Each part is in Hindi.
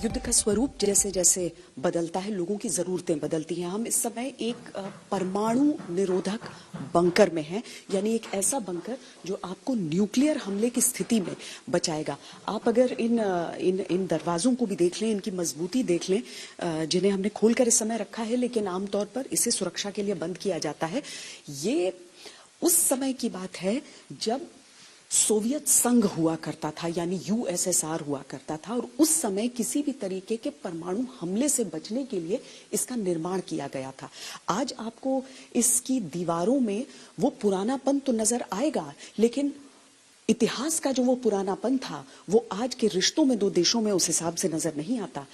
युद्ध का स्वरूप जैसे जैसे बदलता है, लोगों की जरूरतें बदलती हैं। हम इस समय एक परमाणु निरोधक बंकर में हैं, यानी एक ऐसा बंकर जो आपको न्यूक्लियर हमले की स्थिति में बचाएगा। आप अगर इन दरवाजों को भी देख लें, इनकी मजबूती देख लें, जिन्हें हमने खोलकर इस समय रखा है, लेकिन आमतौर पर इसे सुरक्षा के लिए बंद किया जाता है। ये उस समय की बात है जब सोवियत संघ हुआ करता था, यानी यूएसएसआर हुआ करता था, और उस समय किसी भी तरीके के परमाणु हमले से बचने के लिए इसका निर्माण किया गया था। आज आपको इसकी दीवारों में वो पुरानापन तो नजर आएगा, लेकिन इतिहास का जो वो पुरानापन था वो आज के रिश्तों में दो देशों में उस हिसाब से नजर नहीं आता।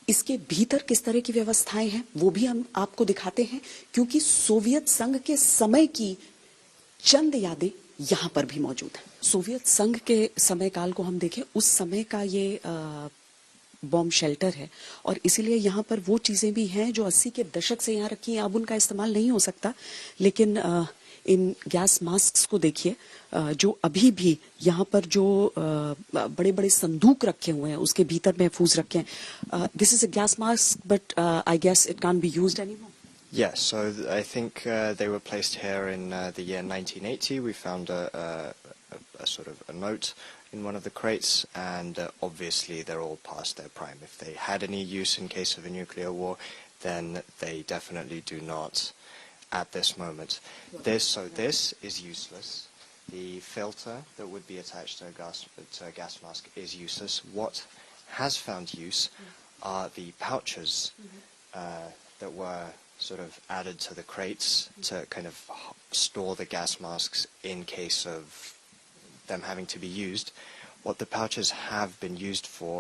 इसके भीतर किस तरह की व्यवस्थाएं हैं वो भी हम आपको दिखाते हैं, क्योंकि सोवियत संघ के समय की चंद यादें यहां पर भी मौजूद है। सोवियत संघ के समय काल को हम देखें, उस समय का ये बॉम्ब शेल्टर है, और इसीलिए यहाँ पर वो चीजें भी हैं जो 80 के दशक से यहाँ रखी हैं। अब उनका इस्तेमाल नहीं हो सकता, लेकिन इन गैस मास्क को देखिए, जो अभी भी यहाँ पर जो बड़े बड़े संदूक रखे हुए हैं उसके भीतर महफूज रखे हैं। This is a gas mask, but I guess it can't be used anymore. Yes, so I think they were placed here in the year 1980. We found a sort of a note in one of the crates, and obviously they're all past their prime. If they had any use in case of a nuclear war, then they definitely do not at this moment. This is useless. The filter that would be attached to a gas mask is useless. What has found use are the pouches that were sort of added to the crates to kind of store the gas masks in case of them having to be used. What the pouches have been used for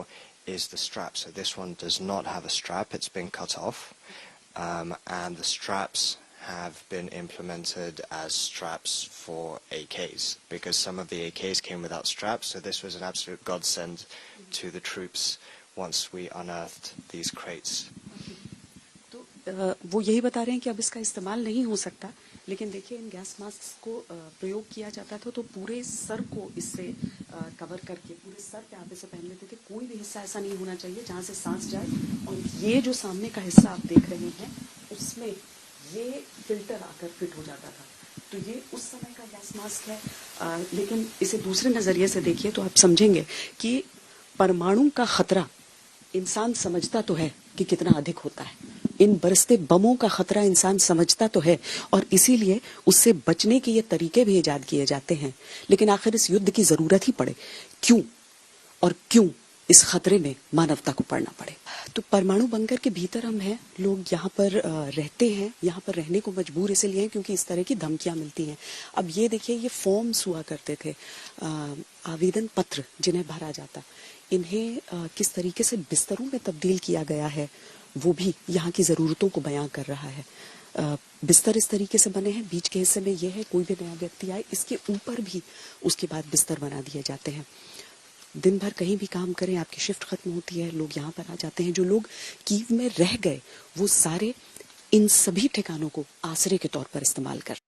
is the strap. So this one does not have a strap, it's been cut off, and the straps have been implemented as straps for AKs, because some of the AKs came without straps, so this was an absolute godsend to the troops once we unearthed these crates. वो यही बता रहे हैं कि अब इसका इस्तेमाल नहीं हो सकता, लेकिन देखिए इन गैस मास्क को प्रयोग किया जाता था तो पूरे सर को इससे कवर करके पूरे सर पे आप इसे पहन लेते थे। कोई भी हिस्सा ऐसा नहीं होना चाहिए जहां से सांस जाए, और ये जो सामने का हिस्सा आप देख रहे हैं उसमें ये फिल्टर आकर फिट हो जाता था। तो ये उस समय का गैस मास्क है, लेकिन इसे दूसरे नजरिए से देखिए तो आप समझेंगे कि परमाणु का खतरा इंसान समझता तो है कि कितना अधिक होता है, इन बरसते बमों का खतरा इंसान समझता तो है, और इसीलिए उससे बचने के ये तरीके भी इजाद किए जाते हैं। लेकिन आखिर इस युद्ध की जरूरत ही पड़े क्यों, और क्यों इस खतरे में मानवता को पड़ना पड़े। तो परमाणु बंकर के भीतर हम हैं, लोग यहाँ पर रहते हैं, यहाँ पर रहने को मजबूर इसलिए हैं क्योंकि इस तरह की धमकियां मिलती हैं। अब ये देखिए, ये फॉर्म्स हुआ करते थे, आवेदन पत्र जिन्हें भरा जाता, इन्हें किस तरीके से बिस्तरों में तब्दील किया गया है वो भी यहाँ की ज़रूरतों को बयां कर रहा है। बिस्तर इस तरीके से बने हैं, बीच के हिस्से में ये है, कोई भी नया व्यक्ति आए इसके ऊपर भी उसके बाद बिस्तर बना दिए जाते हैं। दिन भर कहीं भी काम करें, आपकी शिफ्ट खत्म होती है, लोग यहाँ पर आ जाते हैं। जो लोग कीव में रह गए वो सारे इन सभी ठिकानों को आसरे के तौर पर इस्तेमाल कर